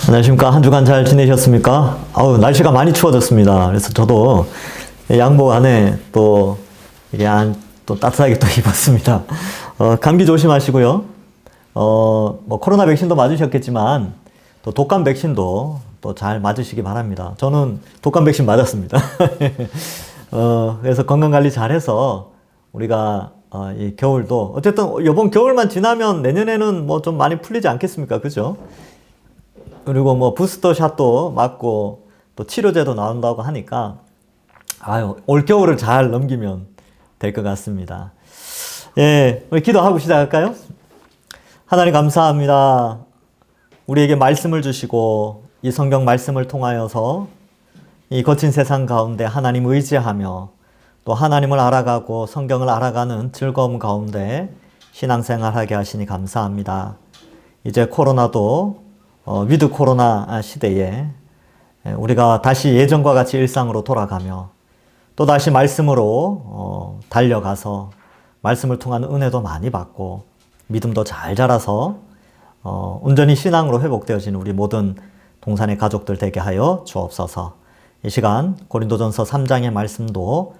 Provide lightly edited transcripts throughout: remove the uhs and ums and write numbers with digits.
안녕하십니까. 한 주간 잘 지내셨습니까? 날씨가 많이 추워졌습니다. 그래서 저도 양복 안에 또 이게 또 따뜻하게 또 입었습니다. 감기 조심하시고요. 뭐 코로나 백신도 맞으셨겠지만 또 독감 백신도 또 잘 맞으시기 바랍니다. 저는 독감 백신 맞았습니다. 그래서 건강 관리 잘해서 우리가 이 겨울도 어쨌든 이번 겨울만 지나면 내년에는 뭐 좀 많이 풀리지 않겠습니까? 그죠? 그리고 뭐 부스터샷도 맞고 또 치료제도 나온다고 하니까 올 겨울을 잘 넘기면 될 것 같습니다. 예, 우리 기도하고 시작할까요? 하나님 감사합니다. 우리에게 말씀을 주시고 이 성경 말씀을 통하여서 이 거친 세상 가운데 하나님 의지하며 또 하나님을 알아가고 성경을 알아가는 즐거움 가운데 신앙생활하게 하시니 감사합니다. 이제 코로나도 위드 코로나 시대에 우리가 다시 예전과 같이 일상으로 돌아가며 또 다시 말씀으로 달려가서 말씀을 통한 은혜도 많이 받고 믿음도 잘 자라서 온전히 신앙으로 회복되어지는 우리 모든 동산의 가족들 되게 하여 주옵소서. 이 시간 고린도전서 3장의 말씀도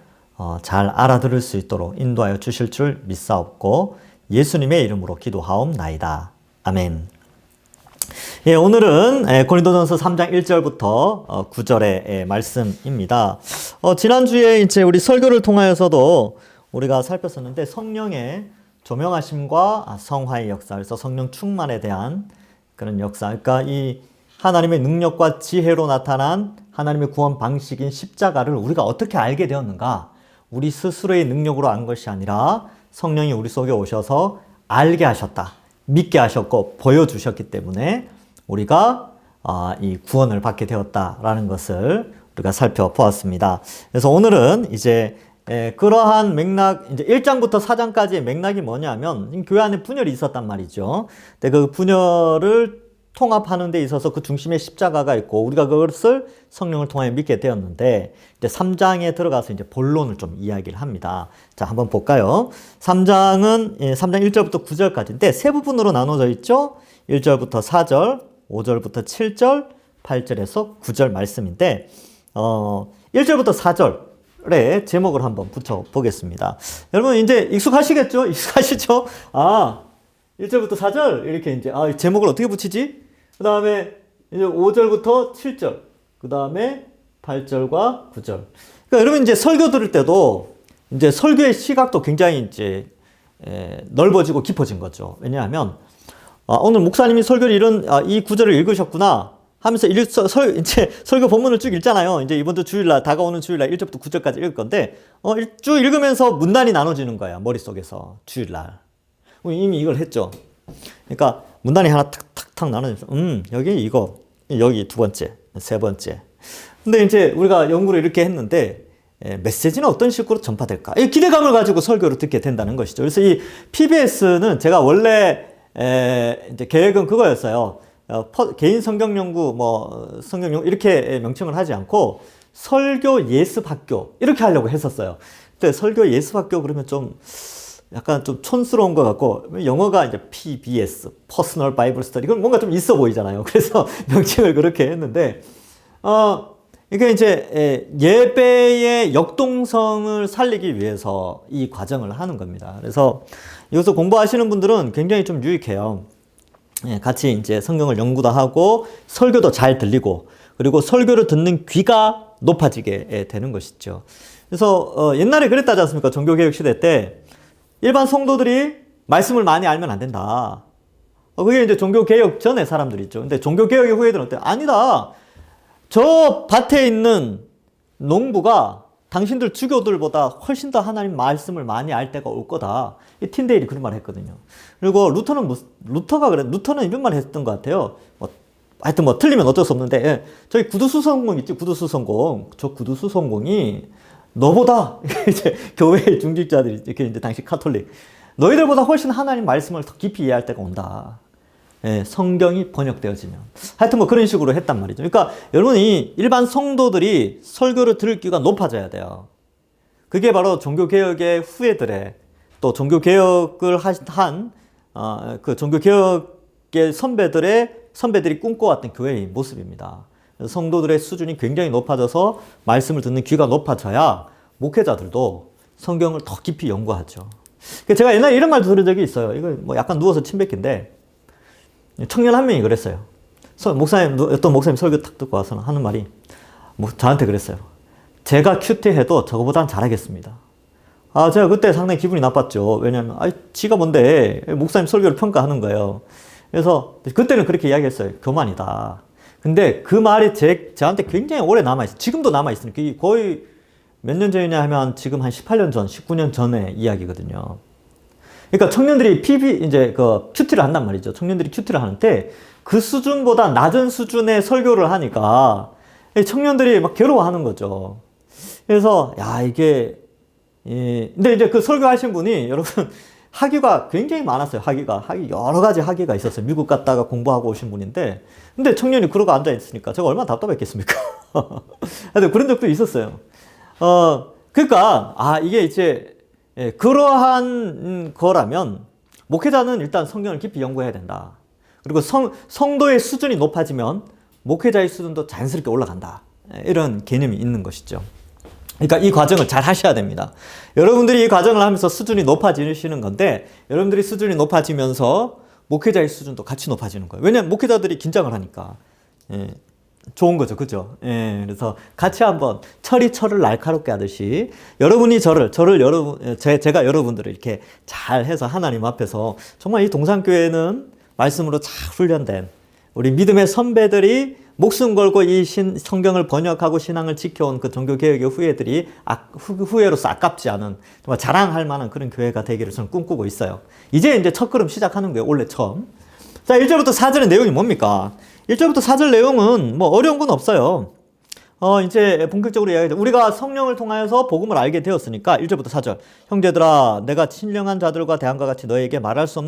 잘 알아들을 수 있도록 인도하여 주실 줄 믿사옵고 예수님의 이름으로 기도하옵나이다. 아멘. 예, 오늘은 고린도전서 3장 1절부터 9절의 말씀입니다. 지난주에 이제 우리 설교를 통하여서도 우리가 살폈었는데 성령의 조명하심과 성화의 역사, 그래서 성령 충만에 대한 그런 역사, 그러니까 이 하나님의 능력과 지혜로 나타난 하나님의 구원 방식인 십자가를 우리가 어떻게 알게 되었는가? 우리 스스로의 능력으로 안 것이 아니라 성령이 우리 속에 오셔서 알게 하셨다. 믿게 하셨고 보여주셨기 때문에 우리가 이 구원을 받게 되었다라는 것을 우리가 살펴보았습니다. 그래서 오늘은 이제 그러한 맥락, 이제 1장부터 4장까지의 맥락이 뭐냐면 교회 안에 분열이 있었단 말이죠. 근데 그 분열을 통합하는 데 있어서 그 중심에 십자가가 있고 우리가 그것을 성령을 통하여 믿게 되었는데 이제 3장에 들어가서 이제 본론을 좀 이야기를 합니다. 자, 한번 볼까요? 3장은 3장 1절부터 9절까지인데 세 부분으로 나눠져 있죠. 1절부터 4절, 5절부터 7절, 8절에서 9절 말씀인데 1절부터 4절에 제목을 한번 붙여 보겠습니다. 여러분 이제 익숙하시겠죠? 익숙하시죠? 1절부터 4절 이렇게 이제 제목을 어떻게 붙이지? 그 다음에 이제 5절부터 7절, 그 다음에 8절과 9절. 그러니까 여러분 이제 설교 들을 때도 이제 설교의 시각도 굉장히 이제 넓어지고 깊어진 거죠. 왜냐하면 오늘 목사님이 설교를 이 구절을 읽으셨구나 하면서 이제 설교 본문을 쭉 읽잖아요. 이제 이번 주 주일날, 다가오는 주일날 1절부터 9절까지 읽을 건데 쭉 읽으면서 문단이 나눠지는 거야. 머릿속에서 주일날. 이미 이걸 했죠. 그러니까 문단이 하나 탁탁탁 나눠져서 여기 이거, 여기 두 번째, 세 번째. 근데 이제 우리가 연구를 이렇게 했는데 메시지는 어떤 식으로 전파될까? 이 기대감을 가지고 설교를 듣게 된다는 것이죠. 그래서 이 PBS는 제가 원래 이제 계획은 그거였어요. 개인 성경 연구, 성경 연구 이렇게 명칭을 하지 않고 설교 예습학교 이렇게 하려고 했었어요. 근데 설교 예습학교 그러면 좀 약간 좀 촌스러운 것 같고 영어가 이제 PBS, Personal Bible Study 이건 뭔가 좀 있어 보이잖아요. 그래서 명칭을 그렇게 했는데 이게 이제 예배의 역동성을 살리기 위해서 이 과정을 하는 겁니다. 그래서 이것을 공부하시는 분들은 굉장히 좀 유익해요. 같이 이제 성경을 연구도 하고 설교도 잘 들리고 그리고 설교를 듣는 귀가 높아지게 되는 것이죠. 그래서 옛날에 그랬다지 않습니까? 종교개혁 시대 때 일반 성도들이 말씀을 많이 알면 안 된다. 그게 이제 종교개혁 전에 사람들이 있죠. 근데 종교개혁의 후예들은 어때? 아니다. 저 밭에 있는 농부가 당신들 주교들보다 훨씬 더 하나님 말씀을 많이 알 때가 올 거다. 이 틴데일이 그런 말을 했거든요. 그리고 루터는 이런 말 했던 것 같아요. 하여튼 틀리면 어쩔 수 없는데, 저희 구두수성공 있지, 구두수성공. 저 구두수성공이 너보다 이제 교회의 중직자들이 이렇게 이제 당시 카톨릭 너희들보다 훨씬 하나님 말씀을 더 깊이 이해할 때가 온다. 성경이 번역되어지면 하여튼 그런 식으로 했단 말이죠. 그러니까 여러분이 일반 성도들이 설교를 들을 귀가 높아져야 돼요. 그게 바로 종교개혁의 후예들의 또 종교개혁을 한 그 종교개혁 선배들이 꿈꿔왔던 교회의 모습입니다. 성도들의 수준이 굉장히 높아져서 말씀을 듣는 귀가 높아져야 목회자들도 성경을 더 깊이 연구하죠. 제가 옛날에 이런 말도 들은 적이 있어요. 이거 뭐 약간 누워서 침뱉기인데, 청년 한 명이 그랬어요. 어떤 목사님 설교 딱 듣고 와서 하는 말이, 저한테 그랬어요. 제가 큐티해도 저거보단 잘하겠습니다. 제가 그때 상당히 기분이 나빴죠. 왜냐면, 지가 뭔데, 목사님 설교를 평가하는 거예요. 그래서, 그때는 그렇게 이야기했어요. 교만이다. 근데 그 말이 저한테 굉장히 오래 남아있어요. 지금도 남아있으니까. 거의 몇 년 전이냐 하면 지금 한 18년 전, 19년 전의 이야기거든요. 그러니까 청년들이 이제 큐티를 한단 말이죠. 청년들이 큐티를 하는데 그 수준보다 낮은 수준의 설교를 하니까 청년들이 막 괴로워하는 거죠. 그래서, 근데 이제 그 설교하신 분이 여러분, 학위가 굉장히 많았어요. 여러 가지 학위가 있었어요. 미국 갔다가 공부하고 오신 분인데, 근데 청년이 그러고 앉아있으니까 제가 얼마나 답답했겠습니까? 근데 그런 적도 있었어요. 그러니까, 이게 이제, 그러한 거라면, 목회자는 일단 성경을 깊이 연구해야 된다. 그리고 성도의 수준이 높아지면, 목회자의 수준도 자연스럽게 올라간다. 이런 개념이 있는 것이죠. 그러니까 이 과정을 잘 하셔야 됩니다. 여러분들이 이 과정을 하면서 수준이 높아지시는 건데, 여러분들이 수준이 높아지면서 목회자의 수준도 같이 높아지는 거예요. 왜냐하면 목회자들이 긴장을 하니까. 좋은 거죠. 그죠? 그래서 같이 한번 철을 날카롭게 하듯이 여러분이 제가 여러분들을 이렇게 잘 해서 하나님 앞에서 정말 이 동산교회는 말씀으로 잘 훈련된 우리 믿음의 선배들이 목숨 걸고 이 성경을 번역하고 신앙을 지켜온 그 종교개혁의 후예로서 아깝지 않은 정말 자랑할 만한 그런 교회가 되기를 저는 꿈꾸고 있어요. 이제 첫 걸음 시작하는 거예요. 원래 처음. 자, 1절부터 4절의 내용이 뭡니까? 1절부터 4절 내용은 뭐 어려운 건 없어요. 이제 본격적으로 이야기하죠. 우리가 성령을 통하여서 복음을 알게 되었으니까 1절부터 4절. 형제들아, 내가 신령한 자들과 대함과 같이 너에게 말할 수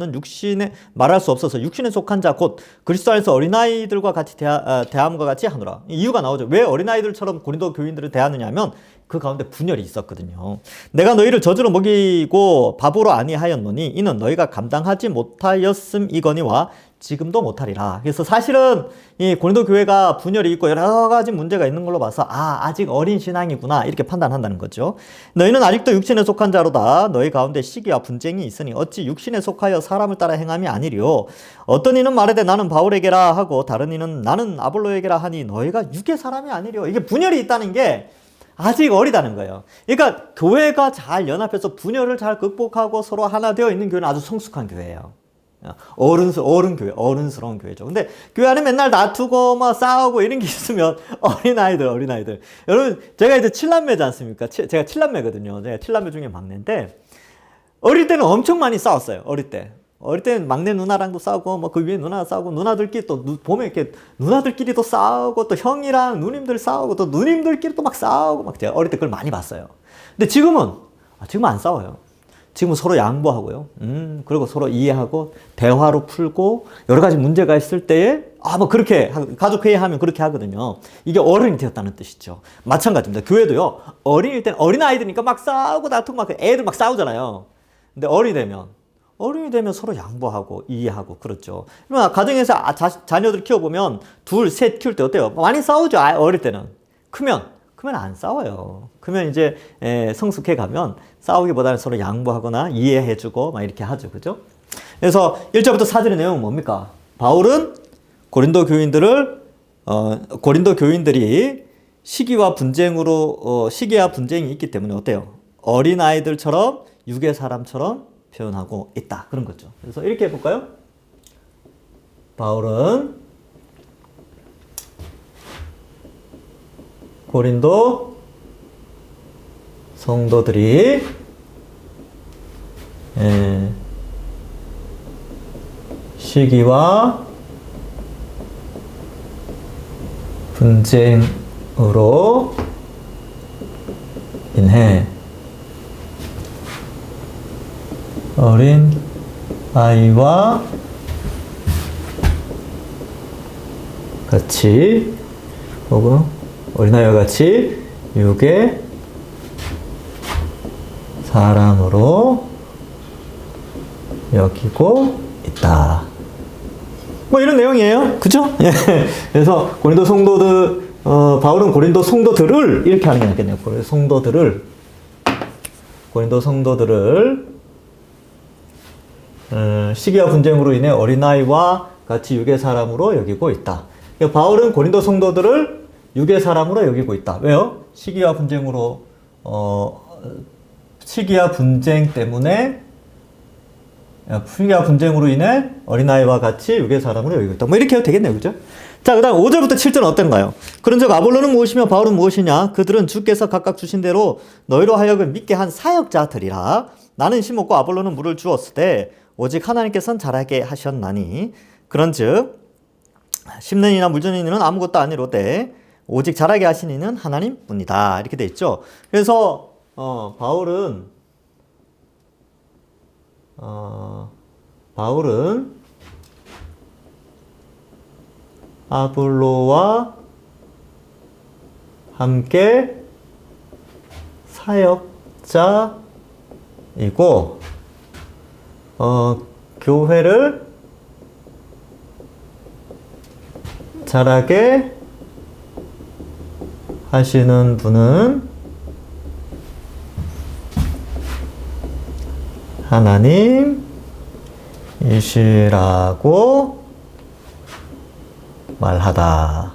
없어서 육신에 속한 자 곧 그리스도 안에서 어린아이들과 같이 대함과 같이 하노라. 이유가 나오죠. 왜 어린아이들처럼 고린도 교인들을 대하느냐 하면 그 가운데 분열이 있었거든요. 내가 너희를 저주로 먹이고 밥으로 아니하였노니 이는 너희가 감당하지 못하였음이거니와 지금도 못하리라. 그래서 사실은 이 고린도 교회가 분열이 있고 여러 가지 문제가 있는 걸로 봐서 아직 어린 신앙이구나 이렇게 판단한다는 거죠. 너희는 아직도 육신에 속한 자로다. 너희 가운데 시기와 분쟁이 있으니 어찌 육신에 속하여 사람을 따라 행함이 아니리요. 어떤 이는 말하되 나는 바울에게라 하고 다른 이는 나는 아볼로에게라 하니 너희가 육의 사람이 아니리요. 이게 분열이 있다는 게 아직 어리다는 거예요. 그러니까 교회가 잘 연합해서 분열을 잘 극복하고 서로 하나 되어 있는 교회는 아주 성숙한 교회예요. 어른스러운 교회죠. 근데 교회 안에 맨날 다투고 막 싸우고 이런 게 있으면 어린아이들. 여러분, 제가 이제 7남매지 않습니까? 제가 7남매거든요. 제가 7남매 중에 막내인데, 어릴 때는 엄청 많이 싸웠어요. 어릴 때는 막내 누나랑도 싸우고, 뭐 그 위에 누나가 싸우고, 누나들끼리 또 보면 이렇게 누나들끼리도 싸우고, 또 형이랑 누님들 싸우고, 또 누님들끼리 또 막 싸우고, 막 제가 어릴 때 그걸 많이 봤어요. 근데 지금은 안 싸워요. 지금은 서로 양보하고요. 그리고 서로 이해하고, 대화로 풀고, 여러 가지 문제가 있을 때에, 뭐 그렇게, 가족회의하면 그렇게 하거든요. 이게 어른이 되었다는 뜻이죠. 마찬가지입니다. 교회도요, 어린일 때는 어린아이들이니까 막 싸우고 다투고 막 애들 막 싸우잖아요. 근데 어른이 되면 서로 양보하고 이해하고 그렇죠. 그러면 가정에서 자녀들 키워보면 둘, 셋 키울 때 어때요? 많이 싸우죠. 어릴 때는. 크면 안 싸워요. 크면 이제 성숙해 가면 싸우기보다는 서로 양보하거나 이해해주고 막 이렇게 하죠. 그죠? 그래서 1절부터 4절의 내용은 뭡니까? 바울은 고린도 교인들이 시기와 분쟁이 있기 때문에 어때요? 어린아이들처럼 육의 사람처럼 표현하고 있다. 그런 거죠. 그래서 이렇게 해볼까요? 바울은 고린도 성도들이 시기와 분쟁으로 인해 어린 아이와 같이 혹은 어린아이와 같이 육의 사람으로 여기고 있다. 뭐 이런 내용이에요. 그죠? 예. 그래서 고린도 성도들, 바울은 고린도 성도들을 이렇게 하는 게 낫겠네요. 고린도 성도들을 시기와 분쟁으로 인해 어린아이와 같이 육의 사람으로 여기고 있다. 그러니까 바울은 고린도 성도들을 육의 사람으로 여기고 있다. 왜요? 시기와 분쟁으로 시기와 분쟁으로 인해 어린아이와 같이 육의 사람으로 여기고 있다. 뭐 이렇게 해도 되겠네요. 그죠? 자, 그 다음 5절부터 7절은 어떤가요? 그런즉 아볼로는 무엇이며 바울은 무엇이냐? 그들은 주께서 각각 주신 대로 너희로 하여금 믿게 한 사역자들이라. 나는 심었고 아볼로는 물을 주었을 때 오직 하나님께서는 자라게 하셨나니. 그런즉 심는 이나 물 주는 이는 아무것도 아니로되 오직 자라게 하신 이는 하나님뿐이다. 이렇게 돼 있죠. 그래서 바울은 아볼로와 함께 사역자이고 교회를 자라게 하시는 분은 하나님이시라고 말하다.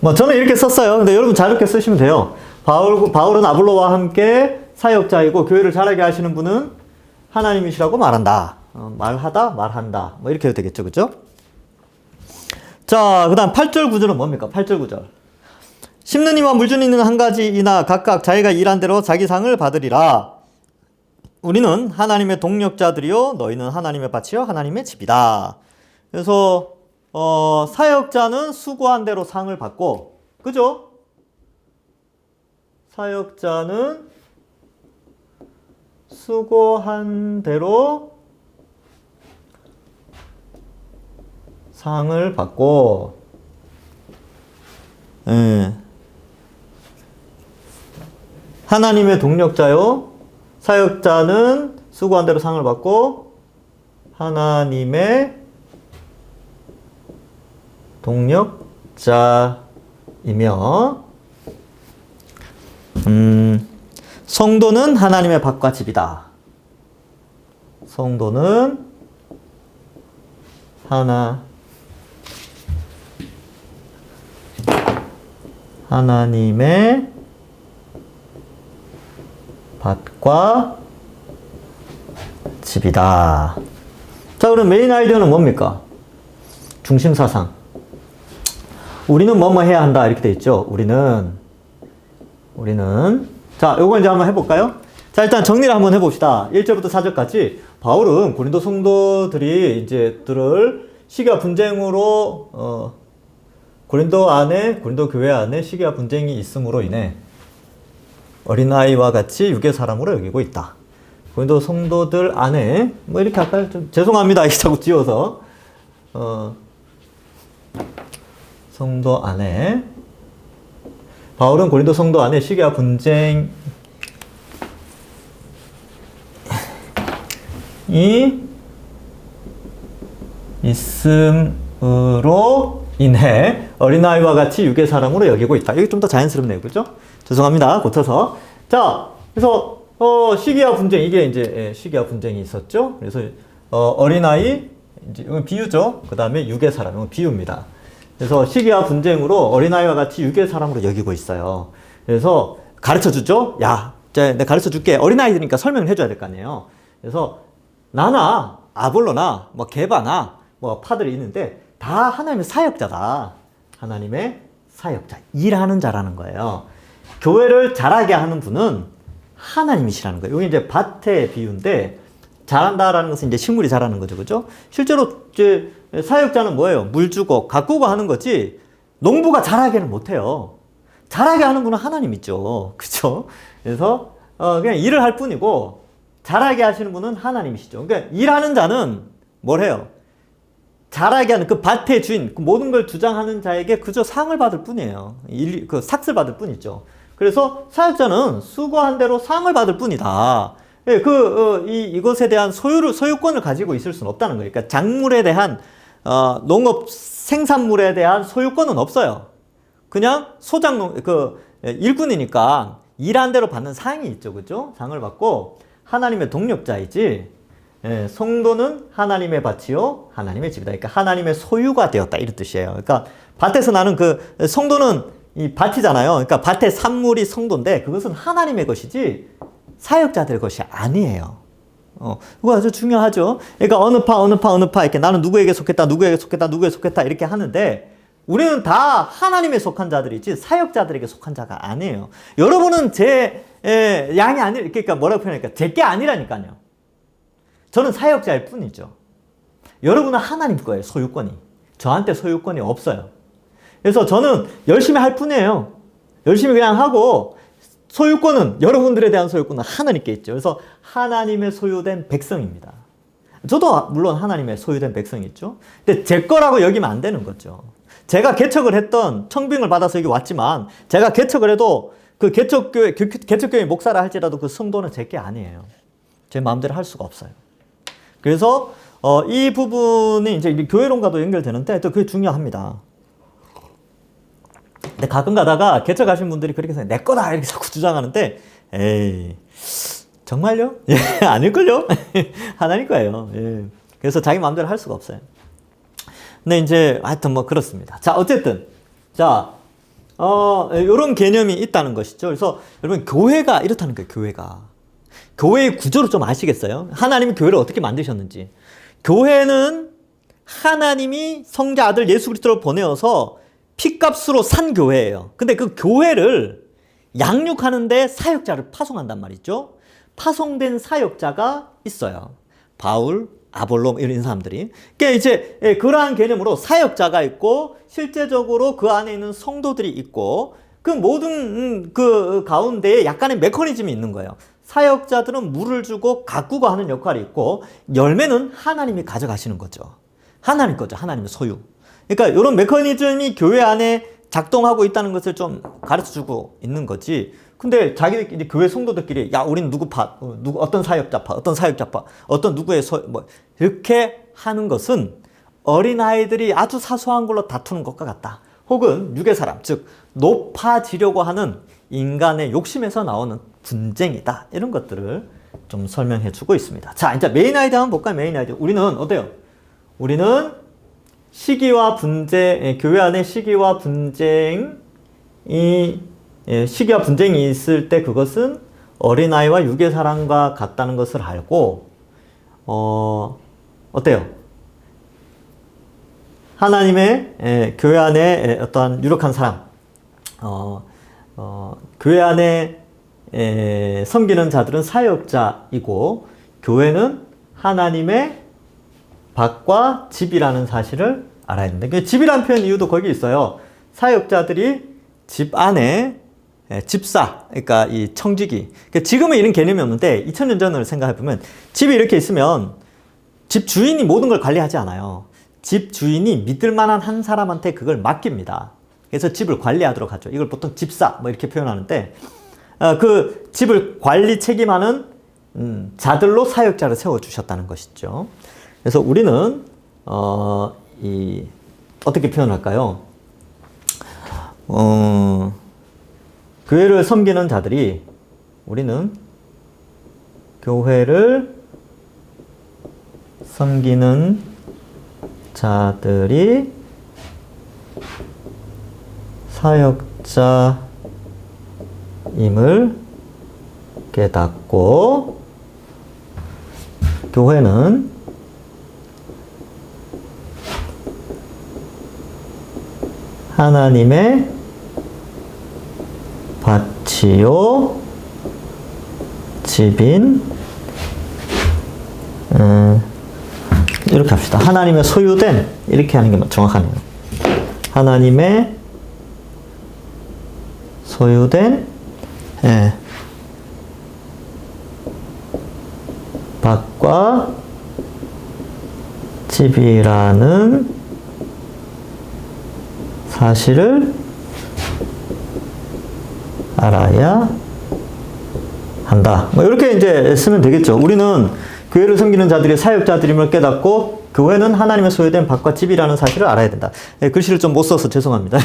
뭐 저는 이렇게 썼어요. 근데 여러분 자유롭게 쓰시면 돼요. 바울은 아볼로와 함께 사역자이고 교회를 자라게 하시는 분은 하나님이시라고 말한다. 말한다. 뭐 이렇게 해도 되겠죠. 그죠? 자, 그 다음 8절 9절은 뭡니까? 8절 9절. 심는 이와 물 주는 이는 한 가지이나 각각 자기가 일한 대로 자기 상을 받으리라. 우리는 하나님의 동력자들이요 너희는 하나님의 밭이요 하나님의 집이다. 그래서 사역자는 수고한 대로 상을 받고, 그죠? 사역자는 수고한 대로 상을 받고, 하나님의 동력자요. 사역자는 수고한 대로 상을 받고 하나님의 동력자이며 성도는 하나님의 밭과 집이다. 성도는 하나님의 밭과 집이다. 자, 그럼 메인 아이디어는 뭡니까? 중심사상. 우리는 뭐뭐 해야 한다. 이렇게 돼 있죠. 우리는. 자, 요거 이제 한번 해볼까요? 자, 일단 정리를 한번 해봅시다. 1절부터 4절까지. 바울은 고린도 성도들이 이제 들을 시기와 분쟁으로, 고린도 교회 안에 시기와 분쟁이 있음으로 인해 어린아이와 같이 육의 사람으로 여기고 있다. 고린도 성도들 안에, 뭐 이렇게 할까요? 좀 죄송합니다. 이렇게 자꾸 지어서. 성도 안에. 바울은 고린도 성도 안에 시기와 분쟁이 있음으로 인해 어린아이와 같이 육의 사람으로 여기고 있다. 여기 좀 더 자연스럽네요. 그죠? 죄송합니다. 고쳐서. 자, 그래서, 시기와 분쟁, 이게 이제, 시기와 분쟁이 있었죠. 그래서, 어린아이, 이제, 이건 비유죠. 그 다음에 육의 사람, 이건 비유입니다. 그래서 시기와 분쟁으로 어린아이와 같이 육의 사람으로 여기고 있어요. 그래서 가르쳐 주죠. 야, 이제 내가 가르쳐 줄게. 어린아이들이니까 설명을 해줘야 될 거 아니에요. 그래서 나나, 아볼로나, 뭐, 게바나, 뭐, 파들이 있는데, 다 하나님의 사역자다. 하나님의 사역자. 일하는 자라는 거예요. 교회를 자라게 하는 분은 하나님이시라는 거예요. 여기 이제 밭의 비유인데, 자란다라는 것은 이제 식물이 자라는 거죠. 그죠? 실제로 이제 사역자는 뭐예요? 물 주고 가꾸고 하는 거지, 농부가 자라게는 못해요. 자라게 하는 분은 하나님이죠. 그죠? 그래서, 그냥 일을 할 뿐이고, 자라게 하시는 분은 하나님이시죠. 그러니까 일하는 자는 뭘 해요? 자라게 하는 그 밭의 주인, 그 모든 걸 주장하는 자에게 그저 상을 받을 뿐이에요. 그 삭슬 받을 뿐이죠. 그래서 사역자는 수고한 대로 상을 받을 뿐이다. 예, 이것에 대한 소유권을 가지고 있을 수는 없다는 거예요. 그러니까 작물에 대한, 농업 생산물에 대한 소유권은 없어요. 그냥 일꾼이니까 일한 대로 받는 상이 있죠. 그죠? 상을 받고 하나님의 동력자이지, 예, 성도는 하나님의 밭이요, 하나님의 집이다. 그러니까 하나님의 소유가 되었다. 이런 뜻이에요. 그러니까 밭에서 나는 성도는 이 밭이잖아요. 그러니까 밭의 산물이 성도인데 그것은 하나님의 것이지 사역자들의 것이 아니에요. 그거 아주 중요하죠. 그러니까 어느 파 이렇게 나는 누구에게 속했다 이렇게 하는데 우리는 다 하나님에 속한 자들이지 사역자들에게 속한 자가 아니에요. 여러분은 제 양이 아니, 그러니까 뭐라고 표현할까? 제게 아니라니까요. 저는 사역자일 뿐이죠. 여러분은 하나님 거예요, 소유권이. 저한테 소유권이 없어요. 그래서 저는 열심히 할 뿐이에요. 열심히 그냥 하고 소유권은, 여러분들에 대한 소유권은 하나님께 있죠. 그래서 하나님의 소유된 백성입니다. 저도 물론 하나님의 소유된 백성이 있죠. 근데 제 거라고 여기면 안 되는 거죠. 제가 개척을 했던, 청빙을 받아서 여기 왔지만 제가 개척을 해도 그 개척교회 목사라 할지라도 그 성도는 제 게 아니에요. 제 마음대로 할 수가 없어요. 그래서 이 부분이 이제 교회론과도 연결되는데 또 그게 중요합니다. 근데 가끔 가다가 개척하신 분들이 그렇게 해서 내 거다 이렇게 자꾸 주장하는데, 에이, 정말요? 예, 아닐걸요? 하나님 거예요. 예. 그래서 자기 마음대로 할 수가 없어요. 근데 이제 하여튼 뭐 그렇습니다. 자, 어쨌든 자, 요런 개념이 있다는 것이죠. 그래서 여러분 교회가 이렇다는 거예요. 교회의 구조를 좀 아시겠어요? 하나님이 교회를 어떻게 만드셨는지. 교회는 하나님이 성자 아들 예수 그리스도를 보내어서 피값으로 산 교회예요. 근데 그 교회를 양육하는데 사역자를 파송한단 말이죠. 파송된 사역자가 있어요. 바울, 아볼로 이런 사람들이. 그러니까 이제 그러한 개념으로 사역자가 있고 실제적으로 그 안에 있는 성도들이 있고 그 모든 그 가운데에 약간의 메커니즘이 있는 거예요. 사역자들은 물을 주고 가꾸고 하는 역할이 있고 열매는 하나님이 가져가시는 거죠. 하나님 거죠. 하나님의 소유. 그러니까 이런 메커니즘이 교회 안에 작동하고 있다는 것을 좀 가르쳐주고 있는 거지. 근데 자기들끼리 이제 교회 성도들끼리 야 우리는 누구 파, 어떤 사역자 파, 어떤 누구의 뭐 이렇게 하는 것은 어린아이들이 아주 사소한 걸로 다투는 것과 같다. 혹은 육의 사람, 즉 높아지려고 하는 인간의 욕심에서 나오는 분쟁이다. 이런 것들을 좀 설명해 주고 있습니다. 자, 이제 메인 아이디어 한번 볼까요? 메인 아이디어. 우리는 어때요? 우리는 시기와 분쟁, 교회 안에 시기와 분쟁이 있을 때 그것은 어린아이와 육의 사람과 같다는 것을 알고, 어때요? 하나님의 교회 안에 어떠한 유력한 사람, 교회 안에 섬기는 자들은 사역자이고, 교회는 하나님의 밭과 집이라는 사실을 알아야 된다. 집이라는 표현 이유도 거기 있어요. 사역자들이 집 안에 집사, 그러니까 이 청지기. 그러니까 지금은 이런 개념이 없는데 2000년 전을 생각해보면 집이 이렇게 있으면 집 주인이 모든 걸 관리하지 않아요. 집 주인이 믿을 만한 한 사람한테 그걸 맡깁니다. 그래서 집을 관리하도록 하죠. 이걸 보통 집사 뭐 이렇게 표현하는데 그 집을 관리 책임하는 자들로 사역자를 세워주셨다는 것이죠. 그래서 우리는 어떻게 표현할까요? 교회를 섬기는 자들이, 우리는 교회를 섬기는 자들이 사역자임을 깨닫고, 교회는 하나님의 밭이요 집인, 이렇게 합시다. 하나님의 소유된, 이렇게 하는 게 정확하네요. 하나님의 소유된 밭과 집이라는 사실을 알아야 한다. 뭐 이렇게 이제 쓰면 되겠죠. 우리는 교회를 섬기는 자들이 사역자들임을 깨닫고 교회는 하나님의 소유된 밭과 집이라는 사실을 알아야 된다. 예, 글씨를 좀 못 써서 죄송합니다.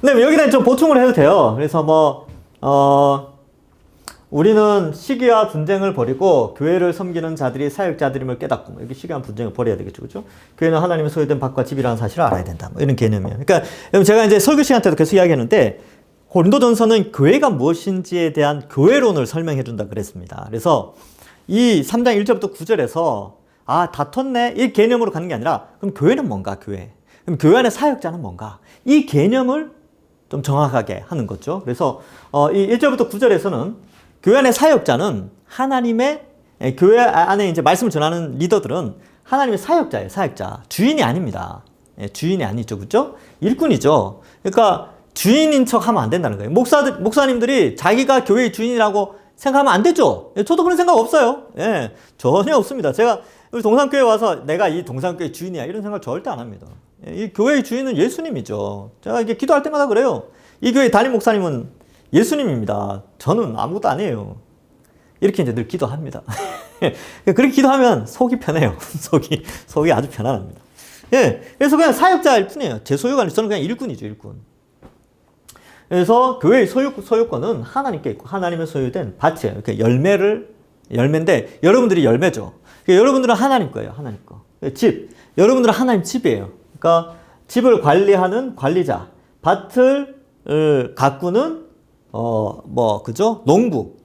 근데 여기다 좀 보충을 해도 돼요. 그래서 우리는 시기와 분쟁을 버리고 교회를 섬기는 자들이 사역자들임을 깨닫고 여기 시기와 분쟁을 버려야 되겠죠, 그렇죠? 교회는 하나님의 소유된 밭과 집이라는 사실을 알아야 된다. 뭐 이런 개념이에요. 그러니까 여러분 제가 이제 설교 시간 때도 계속 이야기했는데 고린도전서는 교회가 무엇인지에 대한 교회론을 설명해 준다 그랬습니다. 그래서 이 3장 1절부터 9절에서 다퉜네 이 개념으로 가는 게 아니라 그럼 교회는 뭔가 교회. 그럼 교회 안에 사역자는 뭔가 이 개념을 좀 정확하게 하는 거죠. 그래서 이 1절부터 9절에서는 교회 안의 사역자는 하나님의 교회 안에 이제 말씀을 전하는 리더들은 하나님의 사역자예요. 사역자. 주인이 아닙니다. 주인이 아니죠. 그렇죠? 일꾼이죠. 그러니까 주인인 척 하면 안 된다는 거예요. 목사님들이 자기가 교회의 주인이라고 생각하면 안 되죠. 저도 그런 생각 없어요. 예, 전혀 없습니다. 제가 우리 동산교회 와서 내가 이 동산교회 주인이야 이런 생각 절대 안 합니다. 이 교회의 주인은 예수님이죠. 제가 이게 기도할 때마다 그래요. 이 교회 담임 목사님은 예수님입니다. 저는 아무것도 아니에요. 이렇게 이제 늘 기도합니다. 그렇게 기도하면 속이 편해요. 속이 아주 편안합니다. 예, 그래서 그냥 사역자일 뿐이에요. 제 소유가 아니라 저는 그냥 일꾼이죠, 일꾼. 그래서 교회의 소유권은 하나님께 있고 하나님의 소유된 밭이에요. 이렇게 열매인데 여러분들이 열매죠. 그러니까 여러분들은 하나님 거예요, 하나님 거. 집, 여러분들은 하나님 집이에요. 그러니까 집을 관리하는 관리자, 밭을 가꾸는 그죠? 농부,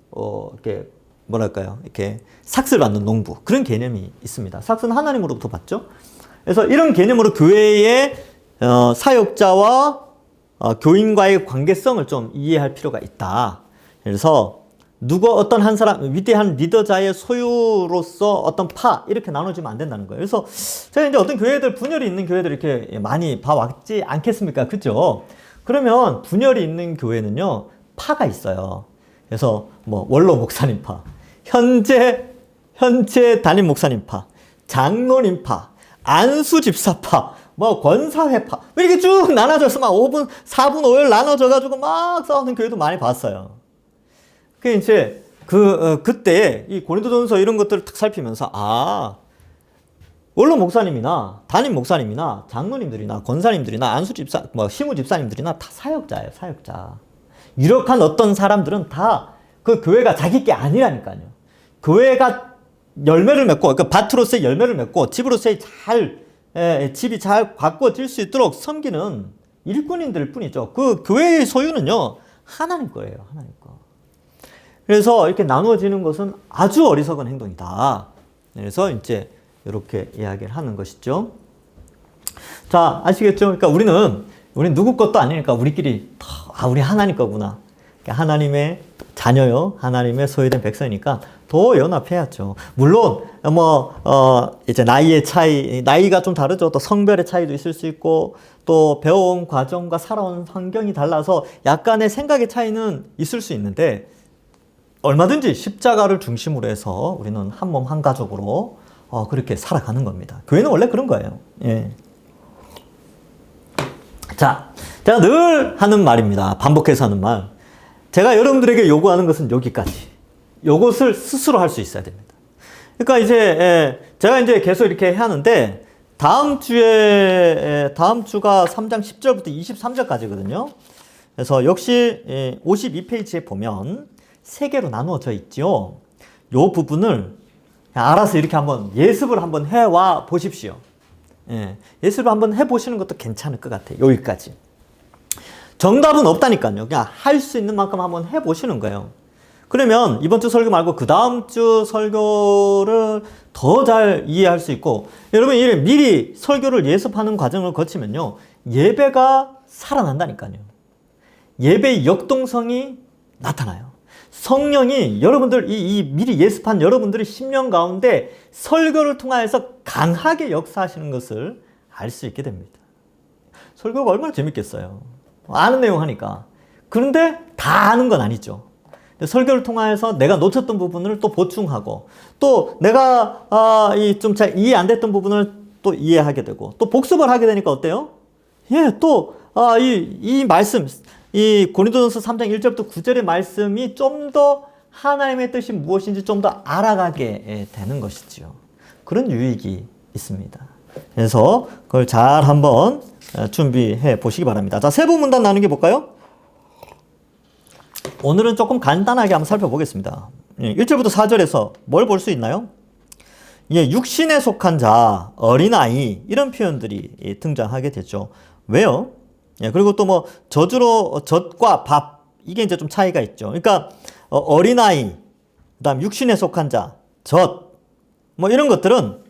이렇게, 뭐랄까요? 이렇게 삭스를 받는 농부. 그런 개념이 있습니다. 삭스는 하나님으로부터 받죠? 그래서 이런 개념으로 교회의, 사역자와, 교인과의 관계성을 좀 이해할 필요가 있다. 그래서, 어떤 한 사람, 위대한 리더자의 소유로서 어떤 이렇게 나눠지면 안 된다는 거예요. 그래서, 제가 이제 어떤 교회들, 분열이 있는 교회들 이렇게 많이 봐왔지 않겠습니까? 그죠? 그러면 분열이 있는 교회는요, 파가 있어요. 그래서 원로 목사님 파, 현재 담임 목사님 파, 장로님 파, 안수 집사 파, 권사회 파 이렇게 쭉 나눠져서 막 5분, 4분, 5일 나눠져가지고 막 싸우는 교회도 많이 봤어요. 그 이제 그때 이 고린도전서 이런 것들을 탁 살피면서 원로 목사님이나 담임 목사님이나 장로님들이나 권사님들이나 안수 집사, 시무 집사님들이나 다 사역자예요, 사역자. 유력한 어떤 사람들은 다 그 교회가 자기 게 아니라니까요. 교회가 열매를 맺고, 그러니까 밭으로서의 열매를 맺고, 집으로서의 집이 잘 가꾸어질 수 있도록 섬기는 일꾼인들 뿐이죠. 그 교회의 소유는요, 하나님 거예요, 하나님 거. 그래서 이렇게 나누어지는 것은 아주 어리석은 행동이다. 그래서 이제 이렇게 이야기를 하는 것이죠. 자, 아시겠죠? 그러니까 우리는 누구 것도 아니니까 우리끼리 우리 하나님 거구나. 그러니까 하나님의 자녀요, 하나님의 소유된 백성이니까 더 연합해야죠. 물론 이제 나이가 좀 다르죠. 또 성별의 차이도 있을 수 있고 또 배워온 과정과 살아온 환경이 달라서 약간의 생각의 차이는 있을 수 있는데 얼마든지 십자가를 중심으로 해서 우리는 한 몸 한 가족으로 그렇게 살아가는 겁니다. 교회는 원래 그런 거예요. 예. 자, 제가 늘 하는 말입니다. 반복해서 하는 말. 제가 여러분들에게 요구하는 것은 여기까지. 요것을 스스로 할 수 있어야 됩니다. 그러니까 이제 제가 이제 계속 이렇게 하는데 다음 주가 3장 10절부터 23절까지거든요. 그래서 역시 52페이지에 보면 3개로 나누어져 있죠. 요 부분을 알아서 이렇게 한번 예습을 한번 해와 보십시오. 예습을 한번 해보시는 것도 괜찮을 것 같아요. 여기까지. 정답은 없다니까요. 그냥 할 수 있는 만큼 한번 해보시는 거예요. 그러면 이번 주 설교 말고 그 다음 주 설교를 더 잘 이해할 수 있고, 여러분 미리 설교를 예습하는 과정을 거치면요, 예배가 살아난다니까요. 예배의 역동성이 나타나요. 성령이 여러분들 미리 예습한 여러분들의 심령 가운데 설교를 통하여서 강하게 역사하시는 것을 알 수 있게 됩니다. 설교가 얼마나 재밌겠어요. 아는 내용 하니까. 그런데 다 아는 건 아니죠. 설교를 통하여서 내가 놓쳤던 부분을 또 보충하고, 또 내가 좀 잘 이해 안 됐던 부분을 또 이해하게 되고, 또 복습을 하게 되니까 어때요? 또 이 말씀, 이 고린도전서 3장 1절부터 9절의 말씀이 좀 더 하나님의 뜻이 무엇인지 좀 더 알아가게 되는 것이지요. 그런 유익이 있습니다. 그래서 그걸 잘 한번 준비해 보시기 바랍니다. 자, 세부 문단 나누기 볼까요? 오늘은 조금 간단하게 한번 살펴보겠습니다. 1절부터 4절에서 뭘 볼 수 있나요? 육신에 속한 자, 어린아이 이런 표현들이 등장하게 되죠. 왜요? 그리고 또 뭐 젖과 밥 이게 이제 좀 차이가 있죠. 그러니까 어린아이, 그다음 육신에 속한 자, 젖 뭐 이런 것들은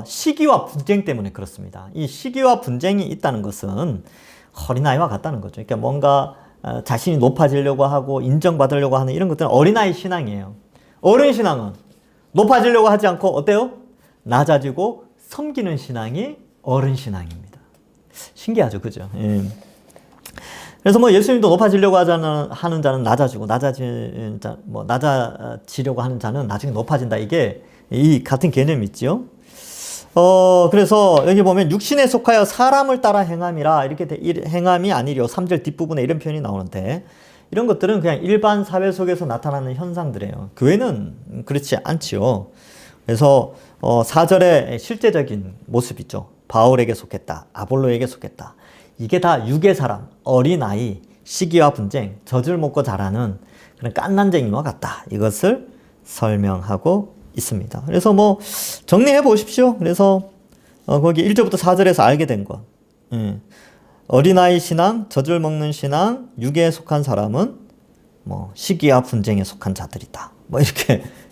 시기와 분쟁 때문에 그렇습니다. 이 시기와 분쟁이 있다는 것은 어린아이와 같다는 거죠. 그러니까 뭔가 자신이 높아지려고 하고 인정받으려고 하는 이런 것들은 어린아이 신앙이에요. 어른 신앙은 높아지려고 하지 않고 어때요? 낮아지고 섬기는 신앙이 어른 신앙입니다. 신기하죠, 그죠? 예. 그래서 뭐 예수님도 높아지려고 하는 자는 낮아지고 낮아지려고 하는 자는 나중에 높아진다. 이게 이 같은 개념이 있죠. 그래서 여기 보면 육신에 속하여 사람을 따라 행함이라 이렇게 행함이 아니려 3절 뒷부분에 이런 표현이 나오는데 이런 것들은 그냥 일반 사회 속에서 나타나는 현상들이에요. 교회는 그렇지 않지요. 그래서 4절에 실제적인 모습이죠. 바울에게 속했다. 아볼로에게 속했다. 이게 다 육의 사람, 어린아이, 시기와 분쟁, 젖을 먹고 자라는 그런 깐난쟁이와 같다. 이것을 설명하고 있습니다. 그래서 뭐 정리해 보십시오. 그래서 거기 1절부터 4절에서 알게 된 것. 어린아이 신앙, 젖을 먹는 신앙, 육에 속한 사람은 뭐 시기와 분쟁에 속한 자들이다. 뭐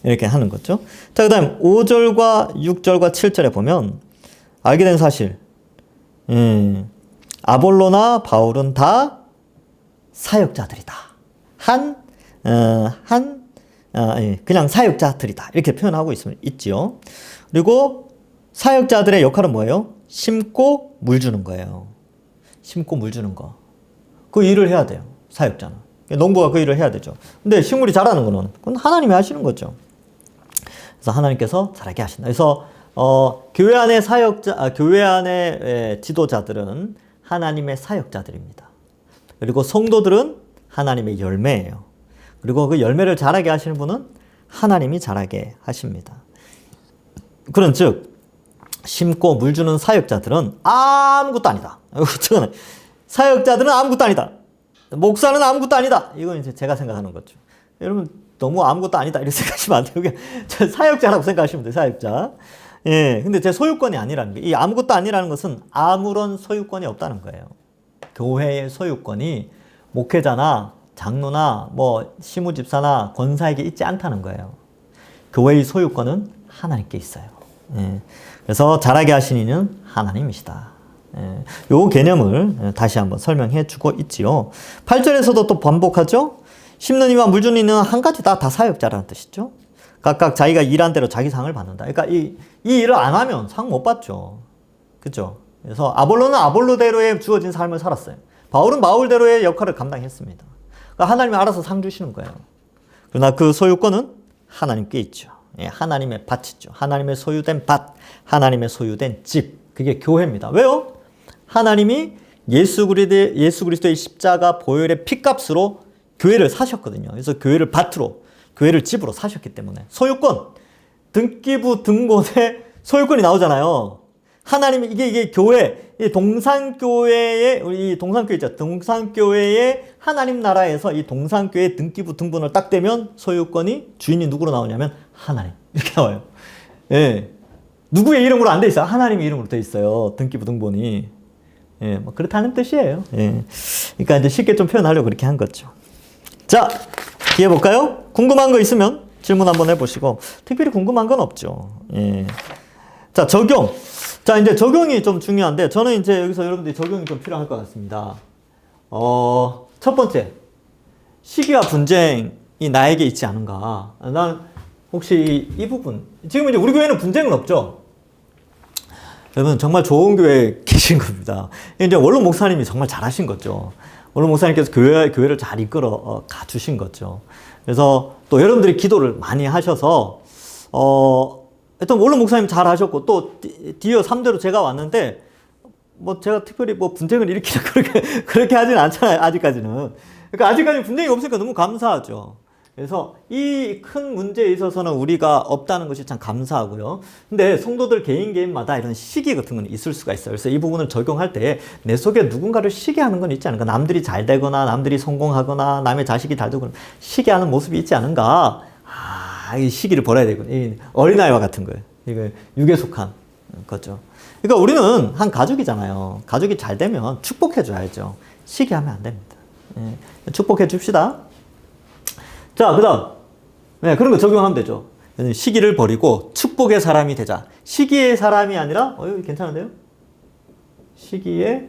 이렇게 하는 거죠. 자, 그다음 5절과 6절과 7절에 보면 알게 된 사실. 아볼로나 바울은 다 사역자들이다. 그냥 사역자들이다. 이렇게 표현하고 있지요. 그리고 사역자들의 역할은 뭐예요? 심고 물 주는 거예요. 심고 물 주는 거. 그 일을 해야 돼요. 사역자는. 농부가 그 일을 해야 되죠. 근데 식물이 자라는 거는 그건 하나님이 하시는 거죠. 그래서 하나님께서 자라게 하신다. 그래서 교회 안의 교회 안의 지도자들은 하나님의 사역자들입니다. 그리고 성도들은 하나님의 열매예요. 그리고 그 열매를 자라게 하시는 분은 하나님이 자라게 하십니다. 그런즉 심고 물 주는 사역자들은 아무것도 아니다. 사역자들은 아무것도 아니다. 목사는 아무것도 아니다. 이건 이제 제가 생각하는 거죠. 여러분 너무 아무것도 아니다 이렇게 생각하시면 안 돼요. 저 사역자라고 생각하시면 돼요. 사역자. 예, 근데 제 소유권이 아니라는 게, 이 아무것도 아니라는 것은 아무런 소유권이 없다는 거예요. 교회의 소유권이 목회자나 장로나 뭐 시무집사나 권사에게 있지 않다는 거예요. 교회의 소유권은 하나님께 있어요. 예, 그래서 자라게 하신 이는 하나님이시다. 예, 요 개념을 다시 한번 설명해 주고 있지요. 8절에서도 또 반복하죠. 심는 이와 물 주는 이는 한 가지 다 사역자라는 뜻이죠. 각각 자기가 일한 대로 자기 상을 받는다. 그러니까 이 일을 안 하면 상 못 받죠. 그죠? 그래서 아볼로는 아볼로대로의 주어진 삶을 살았어요. 바울은 바울대로의 역할을 감당했습니다. 그러니까 하나님이 알아서 상 주시는 거예요. 그러나 그 소유권은 하나님께 있죠. 예, 하나님의 밭이죠. 하나님의 소유된 밭, 하나님의 소유된 집. 그게 교회입니다. 왜요? 하나님이 예수 그리스도의 십자가 보혈의 피값으로 교회를 사셨거든요. 그래서 교회를 밭으로, 교회를 집으로 사셨기 때문에 소유권, 등기부 등본에 소유권이 나오잖아요. 하나님이 이게 교회, 이 동산교회의 우리 동산교회 있죠. 동산교회의 하나님 나라에서 이 동산교회 등기부 등본을 딱 대면 소유권이 주인이 누구로 나오냐면 하나님 이렇게 나와요. 예, 누구의 이름으로 안 돼 있어요. 하나님의 이름으로 돼 있어요. 등기부 등본이. 예, 뭐 그렇다는 뜻이에요. 예, 그러니까 이제 쉽게 좀 표현하려고 그렇게 한 거죠. 자, 뒤에 볼까요? 궁금한 거 있으면 질문 한번 해보시고, 특별히 궁금한 건 없죠. 예. 자, 적용. 자, 이제 적용이 좀 중요한데, 저는 이제 여기서 여러분들이 적용이 좀 필요할 것 같습니다. 첫 번째, 시기와 분쟁이 나에게 있지 않은가. 난 혹시 이 부분, 지금 이제 우리 교회는 분쟁은 없죠? 여러분, 정말 좋은 교회에 계신 겁니다. 이제 원로 목사님이 정말 잘하신 거죠. 원로 목사님께서 교회를 잘 이끌어 가주신 거죠. 그래서 또 여러분들이 기도를 많이 하셔서, 하여튼 원로 목사님 잘 하셨고, 또 디어 3대로 제가 왔는데, 뭐 제가 특별히 뭐 분쟁을 일으키려 그렇게 하진 않잖아요, 아직까지는. 그러니까 아직까지 분쟁이 없으니까 너무 감사하죠. 그래서 이 큰 문제에 있어서는 우리가 없다는 것이 참 감사하고요. 근데 성도들 개인마다 이런 시기 같은 건 있을 수가 있어요. 그래서 이 부분을 적용할 때 내 속에 누군가를 시기하는 건 있지 않은가? 남들이 잘 되거나 남들이 성공하거나 남의 자식이 잘 되거나 시기하는 모습이 있지 않은가? 이 시기를 버려야 되고, 이 어린아이와 같은 거예요. 이거 육에 속한 거죠. 그러니까 우리는 한 가족이잖아요. 가족이 잘 되면 축복해 줘야죠. 시기하면 안 됩니다. 축복해 줍시다. 자, 그 다음. 네, 그런 거 적용하면 되죠. 시기를 버리고 축복의 사람이 되자. 시기의 사람이 아니라, 이거 괜찮은데요? 시기의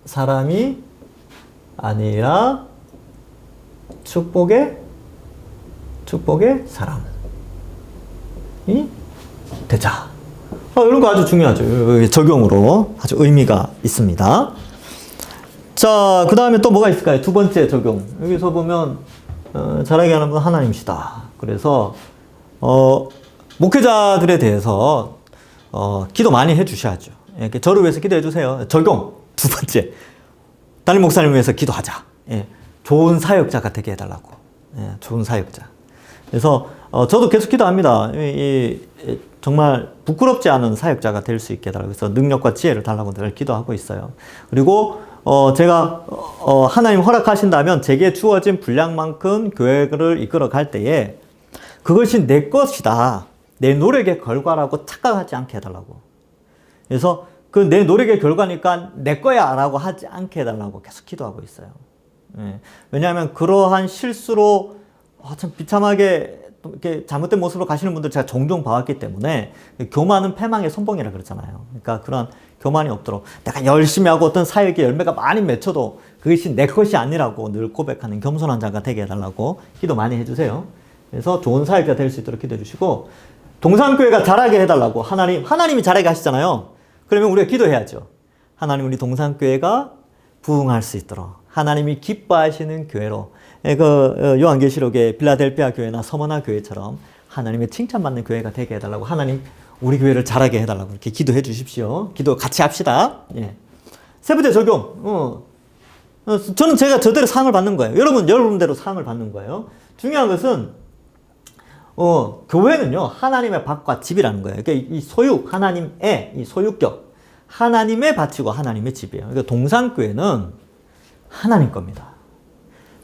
사람이 아니라 축복의 사람이 되자. 이런 거 아주 중요하죠. 적용으로 아주 의미가 있습니다. 자, 그 다음에 또 뭐가 있을까요? 두 번째 적용. 여기서 보면, 잘하게 하는 분 하나님이시다. 그래서, 목회자들에 대해서, 기도 많이 해 주셔야죠. 이렇게 저를 위해서 기도해 주세요. 적용. 두 번째. 담임 목사님을 위해서 기도하자. 좋은 사역자가 되게 해달라고. 좋은 사역자. 그래서, 저도 계속 기도합니다. 정말 부끄럽지 않은 사역자가 될 수 있게 해달라고. 그래서 능력과 지혜를 달라고 늘 기도하고 있어요. 그리고, 제가, 하나님 허락하신다면 제게 주어진 분량만큼 교회를 이끌어 갈 때에 그것이 내 것이다. 내 노력의 결과라고 착각하지 않게 해달라고. 그래서 그 내 노력의 결과니까 내 거야 라고 하지 않게 해달라고 계속 기도하고 있어요. 왜냐하면 그러한 실수로 참 비참하게 이렇게 잘못된 모습으로 가시는 분들 제가 종종 봐왔기 때문에 교만은 패망의 선봉이라 그러잖아요. 그러니까 그런 교만이 없도록 내가 열심히 하고 어떤 사역의 열매가 많이 맺혀도 그것이 내 것이 아니라고 늘 고백하는 겸손한 자가 되게 해달라고 기도 많이 해주세요. 그래서 좋은 사역자 될 수 있도록 기도해 주시고 동산교회가 잘하게 해달라고 하나님이 잘하게 하시잖아요. 그러면 우리가 기도해야죠. 하나님 우리 동산교회가 부흥할 수 있도록 하나님이 기뻐하시는 교회로 요한계시록의 빌라델피아 교회나 서머나 교회처럼 하나님의 칭찬받는 교회가 되게 해달라고 하나님 우리 교회를 잘하게 해달라고 이렇게 기도해 주십시오. 기도 같이 합시다. 세 번째 적용. 저는 제가 저대로 상을 받는 거예요. 여러분대로 상을 받는 거예요. 중요한 것은 교회는요 하나님의 밭과 집이라는 거예요. 그러니까 이 소유 하나님의 이 소유격 하나님의 밭이고 하나님의 집이에요. 그러니까 동산교회는 하나님 겁니다.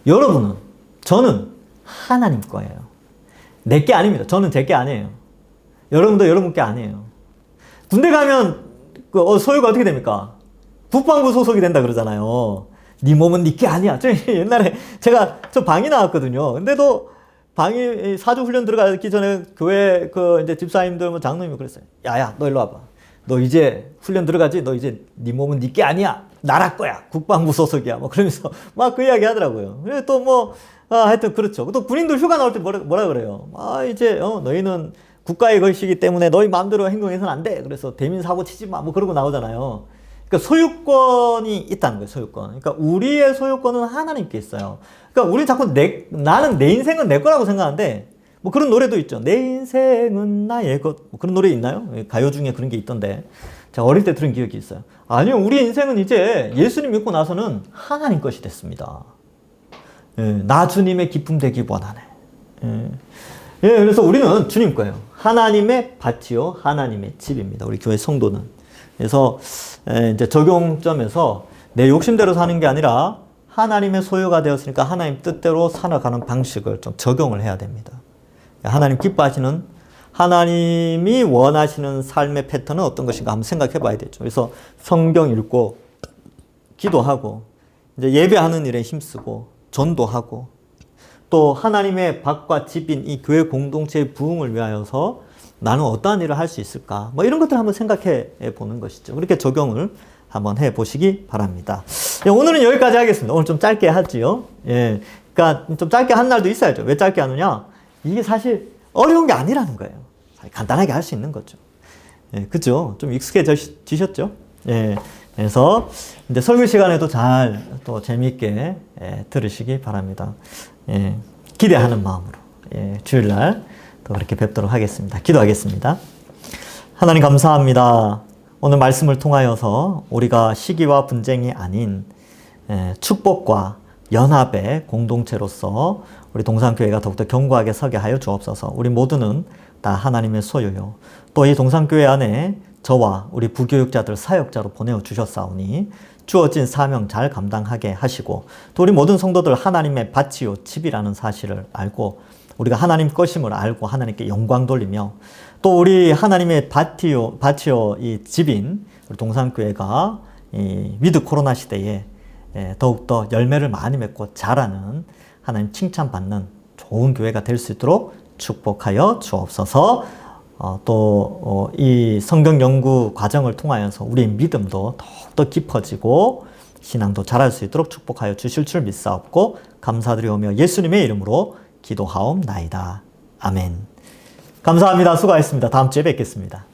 여러분은 저는 하나님 거예요. 내 게 아닙니다. 저는 제 게 아니에요. 여러분도 여러분 게 아니에요. 군대 가면 소유가 어떻게 됩니까? 국방부 소속이 된다 그러잖아요. 네 몸은 네 게 아니야. 저 옛날에 저 방이 나왔거든요. 근데도 방이 사주 훈련 들어가기 전에 교회 이제 집사님들 뭐 장로님이 그랬어요. 야야 너 일로 와봐. 너 이제 훈련 들어가지? 너 이제 네 몸은 네 게 아니야. 나라 거야. 국방부 소속이야. 뭐 그러면서 막 그 이야기 하더라고요. 그래 또 하여튼 그렇죠. 또 군인들 휴가 나올 때 뭐라 그래요. 이제 너희는 국가의 것이기 때문에 너희 마음대로 행동해서는 안 돼. 그래서 대민 사고 치지 마. 뭐 그러고 나오잖아요. 그러니까 소유권이 있다는 거예요. 소유권. 그러니까 우리의 소유권은 하나님께 있어요. 그러니까 우리 자꾸 나는 내 인생은 내 거라고 생각하는데 뭐 그런 노래도 있죠. 내 인생은 나의 것. 뭐 그런 노래 있나요? 가요 중에 그런 게 있던데. 제가 어릴 때 들은 기억이 있어요. 아니요. 우리 인생은 이제 예수님 믿고 나서는 하나님 것이 됐습니다. 나 주님의 기쁨 되기 원하네. 그래서 우리는 주님 거예요. 하나님의 밭이요. 하나님의 집입니다. 우리 교회 성도는. 그래서 이제 적용점에서 내 욕심대로 사는 게 아니라 하나님의 소유가 되었으니까 하나님 뜻대로 살아가는 방식을 좀 적용을 해야 됩니다. 하나님 기뻐하시는 하나님이 원하시는 삶의 패턴은 어떤 것인가 한번 생각해 봐야 되죠. 그래서 성경 읽고 기도하고 이제 예배하는 일에 힘쓰고 전도하고 또 하나님의 밭과 집인 이 교회 공동체의 부흥을 위하여서 나는 어떠한 일을 할 수 있을까? 뭐 이런 것들을 한번 생각해 보는 것이죠. 그렇게 적용을 한번 해 보시기 바랍니다. 오늘은 여기까지 하겠습니다. 오늘 좀 짧게 하지요. 그러니까 좀 짧게 한 날도 있어야죠. 왜 짧게 하느냐? 이게 사실 어려운 게 아니라는 거예요. 간단하게 할 수 있는 거죠. 그죠? 좀 익숙해지셨죠? 그래서 이제 설교 시간에도 또 재미있게 들으시기 바랍니다. 기대하는 마음으로 주일날 또 그렇게 뵙도록 하겠습니다. 기도하겠습니다. 하나님 감사합니다. 오늘 말씀을 통하여서 우리가 시기와 분쟁이 아닌 축복과 연합의 공동체로서 우리 동산교회가 더욱더 견고하게 서게 하여 주옵소서. 우리 모두는 다 하나님의 소유요. 또 이 동산교회 안에 저와 우리 부교육자들 사역자로 보내어 주셨사오니 주어진 사명 잘 감당하게 하시고, 또 우리 모든 성도들 하나님의 밭이요 집이라는 사실을 알고 우리가 하나님 것임을 알고 하나님께 영광 돌리며, 또 우리 하나님의 밭이요 이 집인 우리 동산교회가 이 위드 코로나 시대에 더욱더 열매를 많이 맺고 자라는, 하나님 칭찬받는 좋은 교회가 될 수 있도록 축복하여 주옵소서. 또 이 성경 연구 과정을 통하여서 우리의 믿음도 더욱더 깊어지고 신앙도 자랄 수 있도록 축복하여 주실 줄 믿사옵고 감사드리오며 예수님의 이름으로 기도하옵나이다. 아멘. 감사합니다. 수고하셨습니다. 다음 주에 뵙겠습니다.